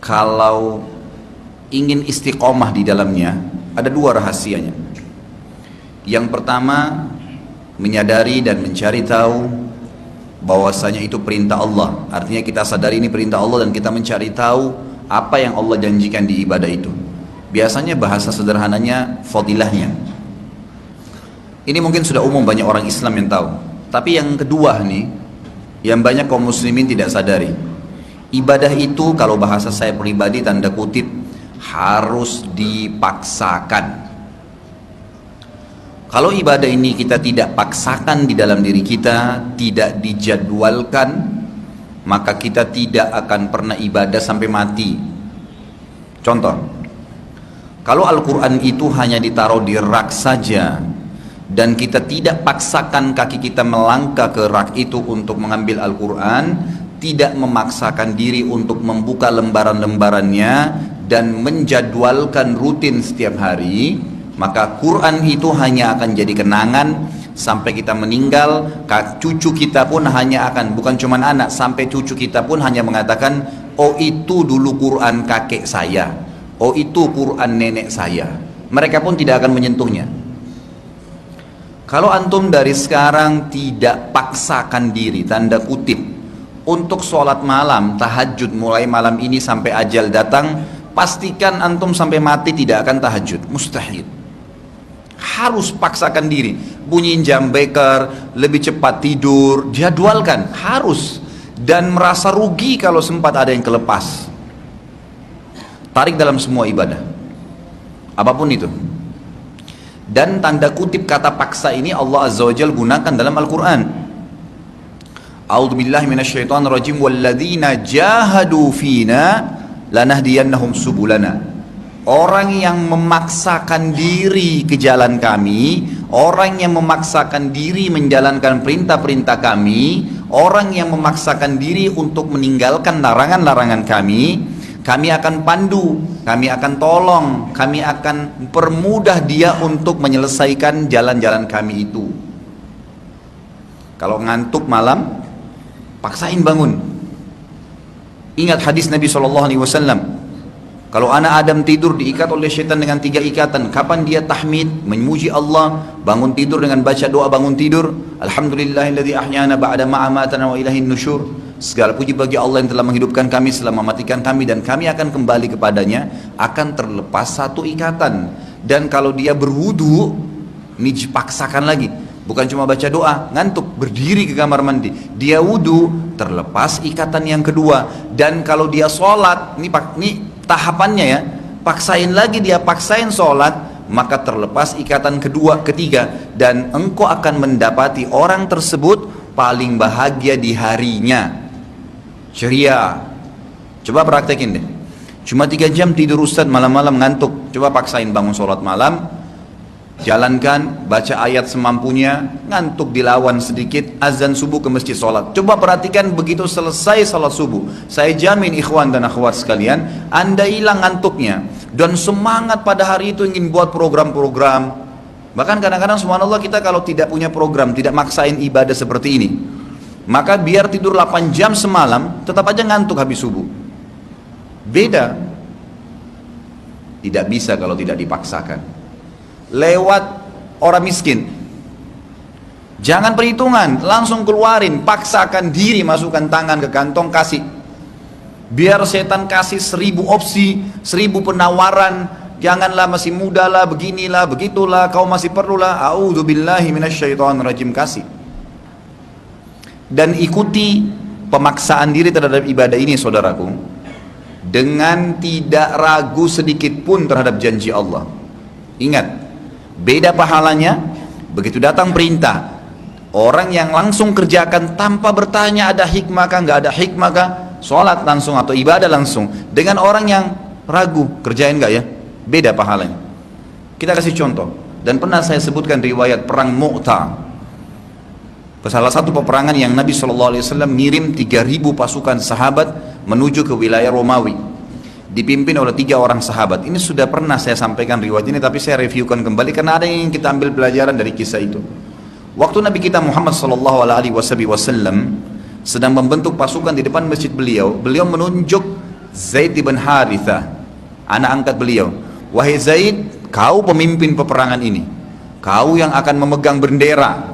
kalau ingin istiqomah di dalamnya, ada dua rahasianya. Yang pertama, menyadari dan mencari tahu bahwasanya itu perintah Allah. Artinya kita sadari ini perintah Allah dan kita mencari tahu apa yang Allah janjikan di ibadah itu. Biasanya bahasa sederhananya fadilahnya. Ini mungkin sudah umum, banyak orang Islam yang tahu. Tapi yang kedua nih, yang banyak kaum muslimin tidak sadari, ibadah itu kalau bahasa saya pribadi tanda kutip harus dipaksakan. Kalau ibadah ini kita tidak paksakan di dalam diri kita, tidak dijadwalkan, maka kita tidak akan pernah ibadah sampai mati. Contoh, kalau Al-Quran itu hanya ditaruh di rak saja, dan kita tidak paksakan kaki kita melangkah ke rak itu untuk mengambil Al-Quran, tidak memaksakan diri untuk membuka lembaran-lembarannya, dan menjadwalkan rutin setiap hari, maka Quran itu hanya akan jadi kenangan sampai kita meninggal. Cucu kita pun hanya akan, bukan cuma anak, sampai cucu kita pun hanya mengatakan, oh itu dulu Quran kakek saya, oh itu Quran nenek saya. Mereka pun tidak akan menyentuhnya. Kalau antum dari sekarang tidak paksakan diri, tanda kutip, untuk sholat malam, tahajud mulai malam ini sampai ajal datang, pastikan antum sampai mati tidak akan tahajud, mustahil. Harus paksakan diri, bunyiin jam beker, lebih cepat tidur, jadwalkan, harus. Dan merasa rugi kalau sempat ada yang kelepas. Tarik dalam semua ibadah, apapun itu. Dan tanda kutip kata paksa ini Allah Azza wa Jalla gunakan dalam Al-Quran. A'udzubillahi minasyaitonirrajim, walladzina jahadu fina lanahdiyannahum subulana. Orang yang memaksakan diri ke jalan kami, orang yang memaksakan diri menjalankan perintah-perintah kami, orang yang memaksakan diri untuk meninggalkan larangan-larangan kami akan pandu, kami akan tolong, kami akan permudah dia untuk menyelesaikan jalan-jalan kami itu. Kalau ngantuk malam, paksain bangun. Ingat hadis Nabi SAW, kalau anak Adam tidur diikat oleh syaitan dengan 3 ikatan. Kapan dia tahmid, memuji Allah, bangun tidur dengan baca doa bangun tidur, alhamdulillahilladzi ahyana ba'da ma amatana wa ilaihin nusyur. Segala puji bagi Allah yang telah menghidupkan kami setelah mematikan kami, dan kami akan kembali kepadanya. Akan terlepas 1 ikatan. Dan kalau dia berwudu, ini dipaksakan lagi, bukan cuma baca doa, ngantuk, berdiri ke kamar mandi, dia wudu, terlepas ikatan yang kedua. Dan kalau dia sholat, ini tahapannya ya, paksain lagi, dia paksain sholat, maka terlepas ikatan kedua, ketiga, dan engkau akan mendapati orang tersebut paling bahagia di harinya. Ceria. Coba praktekin deh, cuma 3 jam tidur Ustaz, malam-malam ngantuk, coba paksain bangun sholat malam, jalankan, baca ayat semampunya, ngantuk dilawan sedikit, azan subuh ke masjid sholat. Coba perhatikan begitu selesai sholat subuh, saya jamin ikhwan dan akhwat sekalian, anda hilang ngantuknya dan semangat pada hari itu ingin buat program-program. Bahkan kadang-kadang subhanallah kita kalau tidak punya program, tidak maksain ibadah seperti ini, maka biar tidur 8 jam semalam tetap aja ngantuk habis subuh. Beda. Tidak bisa kalau tidak dipaksakan. Lewat orang miskin, jangan perhitungan, langsung keluarin, paksakan diri, masukkan tangan ke kantong, kasih. Biar setan kasih 1000 opsi, 1000 penawaran, janganlah, masih muda lah, beginilah, begitulah, kau masih perlulah, a'udzubillahi minasyaitonirrajim, kasih. Dan ikuti pemaksaan diri terhadap ibadah ini saudaraku, dengan tidak ragu sedikit pun terhadap janji Allah. Ingat, beda pahalanya begitu datang perintah, orang yang langsung kerjakan tanpa bertanya ada hikmah kah, nggak ada hikmah kah, sholat langsung atau ibadah langsung, dengan orang yang ragu, kerjain nggak ya, beda pahalanya. Kita kasih contoh, dan pernah saya sebutkan riwayat perang Mu'tah, salah satu peperangan yang Nabi SAW ngirim 3000 pasukan sahabat menuju ke wilayah Romawi, dipimpin oleh 3 orang sahabat. Ini sudah pernah saya sampaikan riwayat ini, tapi saya reviewkan kembali karena ada yang kita ambil pelajaran dari kisah itu. Waktu Nabi kita Muhammad SAW sedang membentuk pasukan di depan masjid beliau, beliau menunjuk Zaid bin Harithah, anak angkat beliau. Wahai Zaid, kau pemimpin peperangan ini, kau yang akan memegang bendera.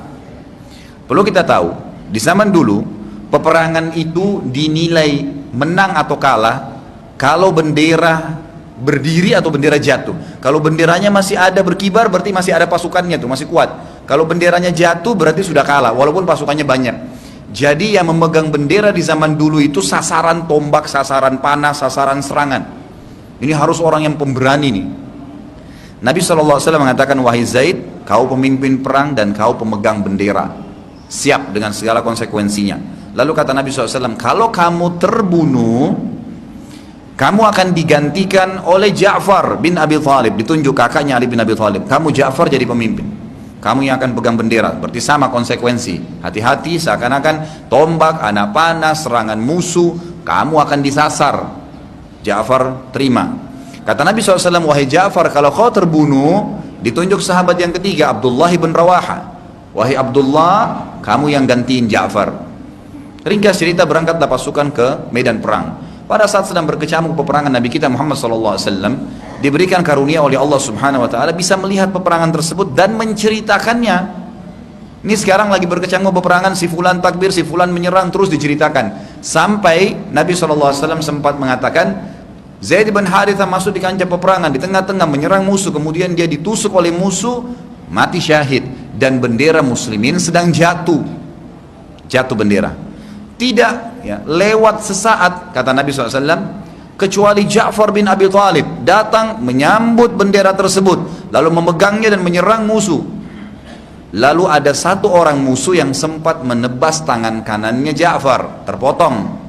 Perlu kita tahu, di zaman dulu peperangan itu dinilai menang atau kalah kalau bendera berdiri atau bendera jatuh. Kalau benderanya masih ada berkibar, berarti masih ada pasukannya tuh, masih kuat. Kalau benderanya jatuh berarti sudah kalah, walaupun pasukannya banyak. Jadi yang memegang bendera di zaman dulu itu sasaran tombak, sasaran panah, sasaran serangan. Ini harus orang yang pemberani nih. Nabi SAW mengatakan, wahai Zaid, kau pemimpin perang dan kau pemegang bendera, siap dengan segala konsekuensinya. Lalu kata Nabi SAW, kalau kamu terbunuh, kamu akan digantikan oleh Ja'far bin Abi Thalib. Ditunjuk kakaknya Ali bin Abi Thalib. Kamu Ja'far jadi pemimpin, kamu yang akan pegang bendera. Berarti sama konsekuensi. Hati-hati, seakan-akan tombak, anak panah, serangan musuh, kamu akan disasar. Ja'far terima. Kata Nabi SAW, wahai Ja'far, kalau kau terbunuh, ditunjuk sahabat yang ketiga, Abdullah bin Rawaha. Wahai Abdullah, kamu yang gantiin Ja'far. Ringkas cerita, berangkatlah pasukan ke medan perang. Pada saat sedang berkecamuk peperangan, Nabi kita Muhammad SAW diberikan karunia oleh Allah Subhanahu Wa Taala bisa melihat peperangan tersebut dan menceritakannya. Ini sekarang lagi berkecamuk peperangan, si fulan takbir, si fulan menyerang, terus diceritakan. Sampai Nabi SAW sempat mengatakan, Zaid bin Harithah masuk di kancah peperangan, di tengah-tengah menyerang musuh, kemudian dia ditusuk oleh musuh, mati syahid, dan bendera muslimin sedang jatuh bendera. Tidak ya, lewat sesaat, kata Nabi SAW, kecuali Ja'far bin Abi Thalib datang menyambut bendera tersebut, lalu memegangnya dan menyerang musuh. Lalu ada satu orang musuh yang sempat menebas tangan kanannya Ja'far, terpotong.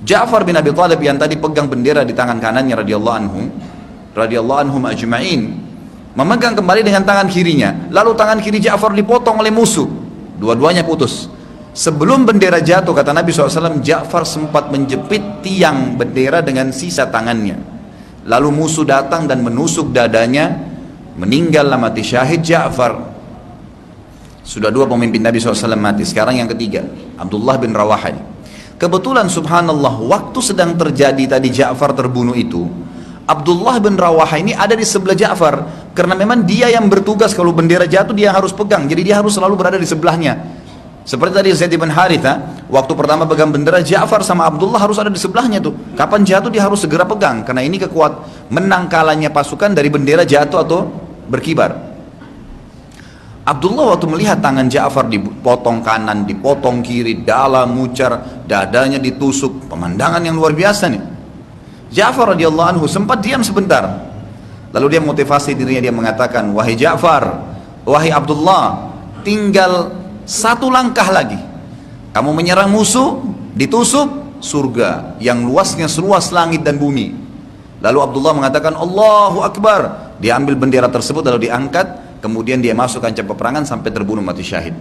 Ja'far bin Abi Thalib yang tadi pegang bendera di tangan kanannya radhiyallahu anhum ajma'in, memegang kembali dengan tangan kirinya. Lalu tangan kiri Ja'far dipotong oleh musuh, dua-duanya putus. Sebelum bendera jatuh, kata Nabi SAW, Ja'far sempat menjepit tiang bendera dengan sisa tangannya. Lalu musuh datang dan menusuk dadanya, meninggallah mati syahid Ja'far. Sudah dua pemimpin Nabi SAW mati, sekarang yang ketiga, Abdullah bin Rawaha. Kebetulan subhanallah, waktu sedang terjadi tadi Ja'far terbunuh itu, Abdullah bin Rawaha ini ada di sebelah Ja'far, karena memang dia yang bertugas kalau bendera jatuh dia harus pegang, jadi dia harus selalu berada di sebelahnya. Seperti tadi Zaid bin Harithah, waktu pertama pegang bendera, Ja'far sama Abdullah harus ada di sebelahnya tuh. Kapan jatuh dia harus segera pegang, karena ini menang kalahnya pasukan dari bendera jatuh atau berkibar. Abdullah waktu melihat tangan Ja'far dipotong kanan, dipotong kiri, dalam mucar, dadanya ditusuk, pemandangan yang luar biasa nih. Ja'far radhiyallahu anhu sempat diam sebentar. Lalu dia motivasi dirinya, dia mengatakan, wahai Ja'far, wahai Abdullah, tinggal satu langkah lagi, kamu menyerang musuh, ditusuk, surga yang luasnya seluas langit dan bumi. Lalu Abdullah mengatakan Allahu Akbar. Dia ambil bendera tersebut lalu diangkat, kemudian dia masuk kancah peperangan sampai terbunuh mati syahid.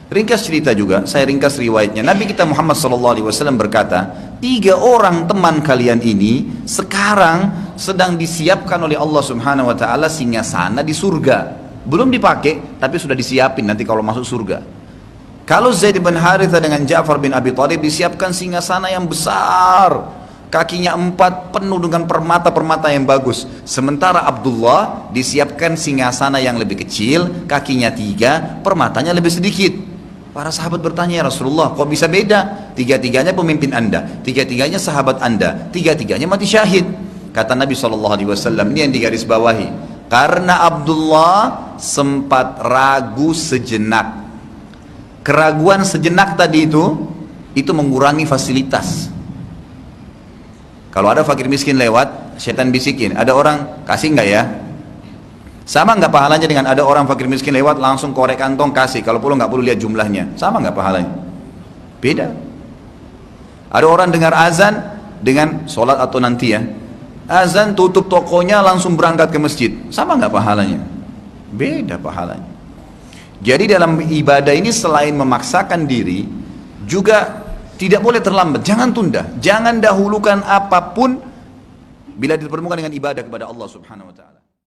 Ringkas cerita juga, saya ringkas riwayatnya. Nabi kita Muhammad SAW berkata, 3 orang teman kalian ini sekarang sedang disiapkan oleh Allah Subhanahu Wa Taala singgasana di surga. Belum dipakai, tapi sudah disiapin nanti kalau masuk surga. Kalau Zaid bin Harithah dengan Ja'far bin Abi Thalib disiapkan singgasana yang besar, kakinya 4 penuh dengan permata-permata yang bagus. Sementara Abdullah disiapkan singgasana yang lebih kecil, kakinya 3, permatanya lebih sedikit. Para sahabat bertanya, ya Rasulullah, kok bisa beda? 3-tiganya pemimpin anda, 3-tiganya sahabat anda, 3-tiganya mati syahid. Kata Nabi SAW, ini yang digarisbawahi, karena Abdullah sempat ragu sejenak. Keraguan sejenak tadi itu mengurangi fasilitas. Kalau ada fakir miskin lewat, setan bisikin, ada orang kasih nggak ya? Sama nggak pahalanya dengan ada orang fakir miskin lewat langsung korek kantong kasih, kalau perlu nggak perlu lihat jumlahnya, sama nggak pahalanya? Beda. Ada orang dengar azan dengan sholat atau nanti ya, azan tutup tokonya langsung berangkat ke masjid, sama nggak pahalanya? Beda pahalanya. Jadi dalam ibadah ini selain memaksakan diri, juga tidak boleh terlambat, jangan tunda, jangan dahulukan apapun bila dipertemukan dengan ibadah kepada Allah Subhanahu Wa Taala.